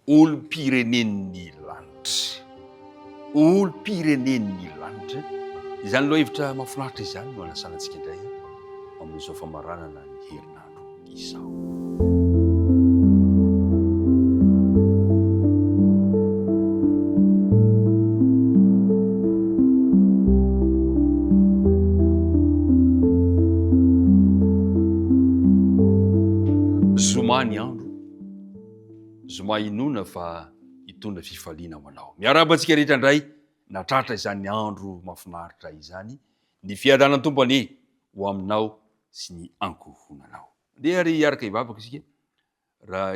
olo-pirenen'ny lanitra. Olo-pirenen'ny lanitra. Izany aloha hevitra mahafinaritra izany no anasanantsika indray amin'izao famaranana ny herinandro izao. Zoma ny andro, zoma inona fa hitondra fifaliana ho anao. Miarabantsika rehetra indray natratra izany andro mahafinaritra izany, ny fiadanany tompony ho aminao sy ny ankohonanao. Dia ary hiaraka hivavaka isika raha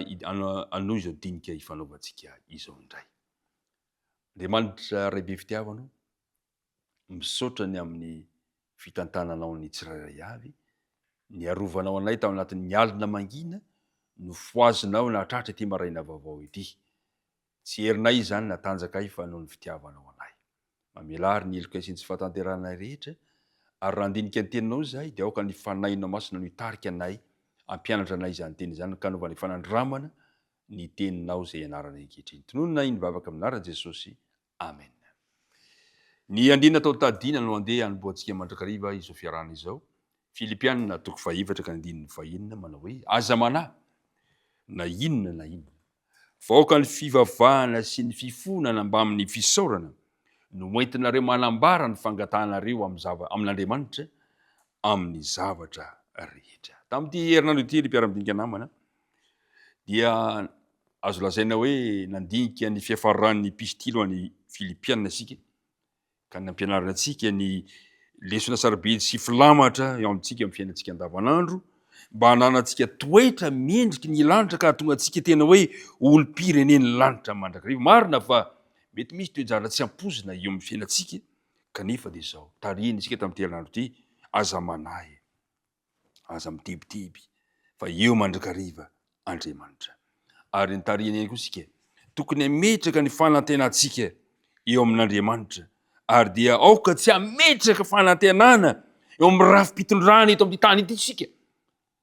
anoho izao dinika hifanaovantsika izao indray. Andriamanitra Ray be fitiavana, misaotra ny amin'ny fitantananao ny tsirairay avy, ny arovanao anay tao anatin'ny alina mangina, no foazinao natratra ity maraina vaovao ity. Tsy herinay izany natanjaka ay fa noho ny fitiavanao anay. Mamelary ny heloka sy ny tsy fahatanteranay rehetra, ary raha andinika ny teninao zahay dia aoka ny fanahinao masina no hitarika anay, ampianatra anay izany teny izany, ka nova ny fanandramana ny teninao izay ianarana ankehitriny. Tononona iny bavaka amin'anaran'i Jesosy. Amen. Ny andina tao tadina no andeha anomboantsika mandrakariva izao fiarahana izao. Filipianina 4:1 manao hoe: aza manahy na inona na inona, vaoaka ny fivavahana sy ny fifonana mba amin'ny fisaorana no entinareo manambara ny fangatanareo amin'Andriamanitra amin'ny zavatra rehetra. Tamin'ity herinandro ity ry mpiara-midinika namana, dia azo lazaina hoe nandinika ny fiafaran'ny pistilo any Filipianina isika, ka nampianarana antsika ny lesona sarobidy sy filamatra eo amintsika amin'ny fiainantsika andavanandro, mba hananantsika toetra mendriky ny lanitra ka tonga antsika tena hoe olo-pirenen'ny lanitra mandrakariva. Marina fa mety misy toejara tsy ampozina eo amin'ny fiainantsika, kanefa dia izao tarihina isika tamin'ity herinandro ity, aza manahy, aza mitebiteby fa eo mandrakariva Andriamanitra. Ary ny tarihina eny koa isika, tokony hametraka ny fanantenantsika eo amin'Andriamanitra, ary dia aoka tsy hametraka fanantenana eo amin'ny rafi-pitondrana eto amin'ny tany ity isika,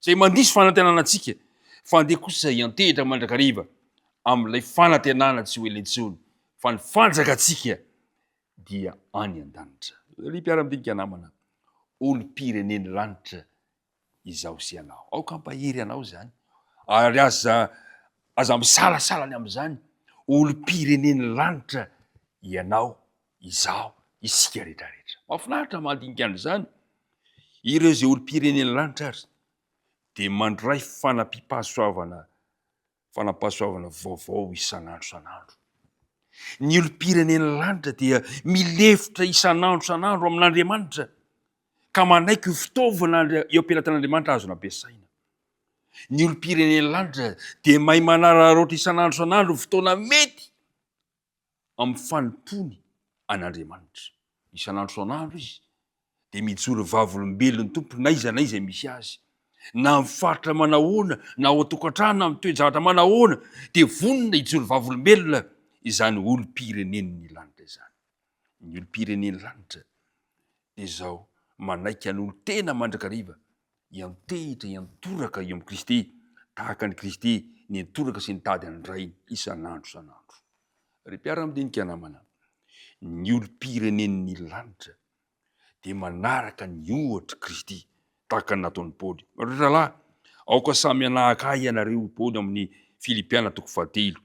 zay mandisy fanantenana antsika, fa andeha kosa hiantehitra mandrakariva amin'ilay fanantenana tsy ho elentsony, fa ny fanjakatsika dia any an-danitra. Ry mpiara-midinika namana, olo-pirenen'ny lanitra izao sy anao. Aoka ampahery anao zany, ary aza misalasala amin'izany, olo-pirenen'ny lanitra ianao, izao, isika rehetrarehetra. Mahafinaritra mandinika an'izany. Ireo zay olo-pirenen'ny lanitra ary dia mandray fanampahasoavana vaovao isan'andro. Ny olo-pirenen'ny lanitra dia milefitra isan'andro amin'Andriamanitra, ka manaiky ho fitaovana eo am-pelatan'Andriamanitra azony ampiasaina. Ny olo-pirenen'ny lanitra dia mahay manararoatra isan'andro fotoana mety amin'ny fanompony an'Andriamanitra. Isan'andro izy dia mijoro vavolombelon'ny tompony na iza misy azy, na amin'ny faritra manahoana, na ao an-tokantrano, na amin'ny toejahatra manahoana, dia vonona hijoro vavolombelona izany olo-pirenen'ny lanitra izany. Ny olo-pirenen'ny lanitra dia izao manaiky an'olo tena mandrakariva hiantehitra, hiantoraka eo amin'ny Kristy, tahaka ny Kristy niantoraka sy nitady an'indray isan'andro. Ry mpiara-midinika namana, ny olo-pirenen'ny lanitra dia manaraka ny ohatra Kristy, tahaka ny nataon'ny Paoly. Ry rahalahy, aoka samy anahaka ahy ianareo, Paoly amin'ny Filipianina 4:1-7.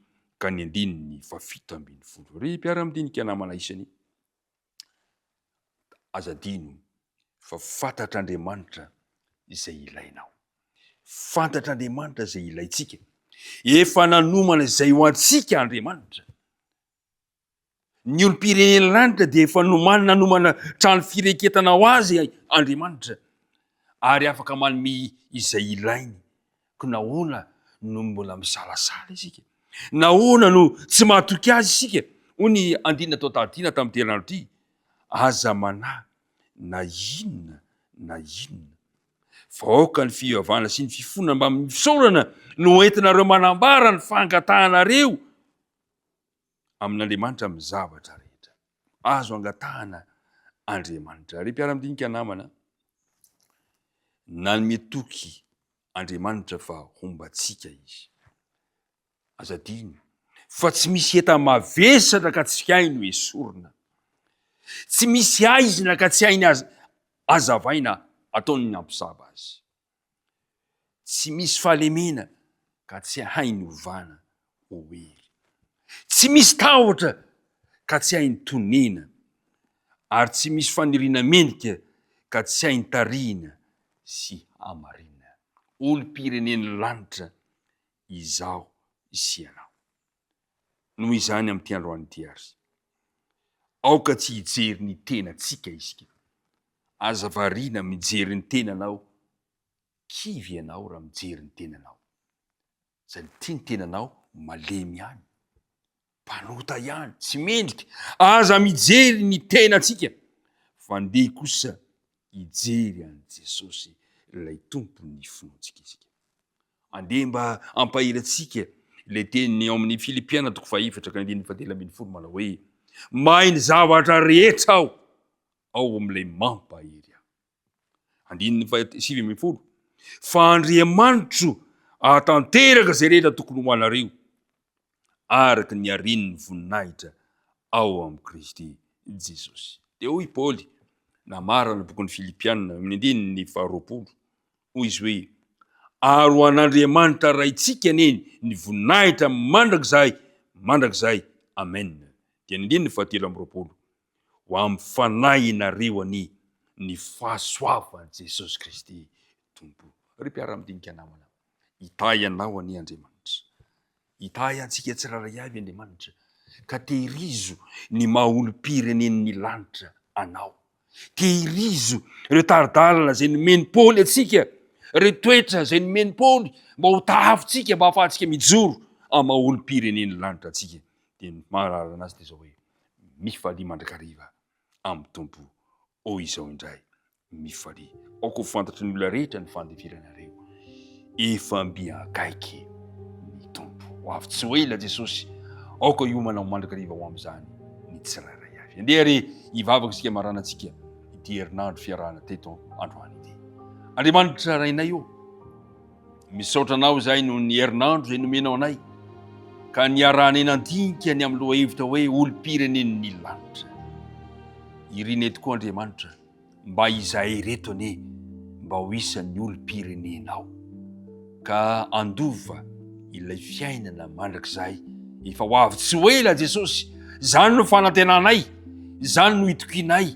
Ry mpiara-midinika namana isany, azadino fa fantatr'Andriamanitra izay ilainao. Fantatr'Andriamanitra izay ilaitsika. Efa nanomana izay ho antsika Andriamanitra. Ny olo-pirenen'ny lanitra dia efa nanomana trano fireketana ho azy Andriamanitra, ary afaka manome izay ilainy. Ko nahoana no mbola misalasala isika? Nahoana no tsy mahatoky azy isika? Hoy ny andinina tao tadina tamin'ity herinandro ity, aza manahy na inona na inona, vaoaka ny fivavahana sy ny fifonana mba amin'ny fisaorana no entinareo manambara ny fangatanareo amin'Andriamanitra amin'ny zavatra rehetra. Azo angatahana Andriamanitra. Ry mpiara-midinika namana, na ny metoky Andriamanitra fa hombatsika izy. Azadino fa tsy misy eta mavesatra ka tsy haino esorina, tsy misy aizina ka tsy hainy azavaina ataony ampisaba azy, tsy misy fahalemena ka tsy hainy ovana ohery, tsy misy tahotra ka tsy hainy tonena, ary tsy misy faniriana mendrika ka tsy hainy tarina sy hamarina. Olo-pireneny lanitra izao sy ianao. Noho izany amin'ity androany ity ary, aoka tsy hijery ny tenantsika isika, aza variana mijery ny tenanao, kivy ianao raha mijery ny tenanao. Zany ty ny tenanao malemy ihany, mpanota ihany, tsy mendrika. Aza mijery ny tenantsika, fa ndeha kosa hijery an' Jesosy ilay tompony fonontsika isika. Andeha mba ampahirantsika le teniny ao amin'ny Filipiana 4:1-7 manao hoe: mahay ny zavatra rehetra aho, ao amin'ilay mampahery aho. 7:20, fa Andriamanitro ahatanteraka zay rehetra tokony ho anareo araka ny hareniny voninahitra ao amin'ny Kristy Jesosy. Dia hoy Paoly namarana bokon'ny Filipiana 1:20, hoy izy hoe: ary ho an'Andriamanitra raintsika neny ny voninahitra mandrakizay. Amen. Dia 1:17, ho amin'ny fanahy ianareo ny fahasoavan'i Jesosy Kristy Tompo. Ry mpiara-midinika namana, hitay anao any Andriamanitra, hitay antsika tsiraray avy Andriamanitra, ka tehirizo ny maha-olo-pirenen'ny lanitra anao, tehirizo ireo taridalana zay nomeny Paoly atsika, ireo toetra zay nomeny Paoly mba ho tahafontsika, mba hahafahantsika mijoro amin'ny maha-olo-pirenen'ny lanitra atsika. Dia mahalala anazy dia zao hoe: mifalia mandrakariva amin'ny Tompo, o izao indray mifalia. Aoka ho fantatry ny olona rehetra ny fandefiranareo, efa miakaiky ny Tompo. Ho avy tsy ho ela Jesosy, aoka hiomana mandrakariva ho amin'izany ny tsirairay avy. Andeha ary hivavaka isika maranantsika ity herinandro fiarahana teto androany ity. Andriamanitra rainay io, misaotra anao zay noho ny herinandro zay nomenao anay, ka niarahanay nandinika ny amin'ny loha hevitra hoe olo-pirenen'ny lanitra. Irina tokoa Andriamanitra, mba izahay reto ane, mba ho isan'ny olo-pirenenao, ka andova ilay fiainana mandrakizay efa ho avy tsy ho ela Jesosy. Zany no fanantenanay, zany no itokinay,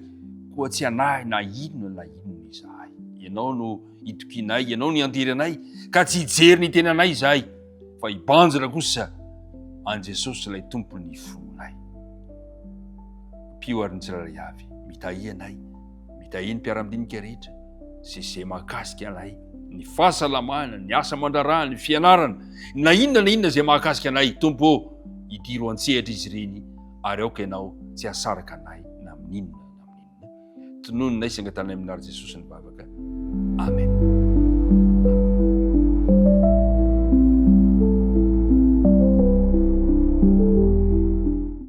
koa tsy anahy na inona izahay. Ianao no itokinay, ianao no iandiranay, ka tsy hijery ny tenanay izahay, fa hibanjina kosa an Jesosy ilay tompony fononay. Pio ary ny tsiraray avy, mitahy anay, mitahy ny mpiara-midinika rehetra, zay mahakasika anay, ny fahasalamana, ny asa mandrarahana, ny fianarana, na inona zay mahakasika anay. Tompo, idiro an-tsehatra izy ireny, ary aoka ianao tsy hasaraka anay na amin'inona na amin'inona. Tonononay sangatanay amin'ary Jesosy ny vavaka.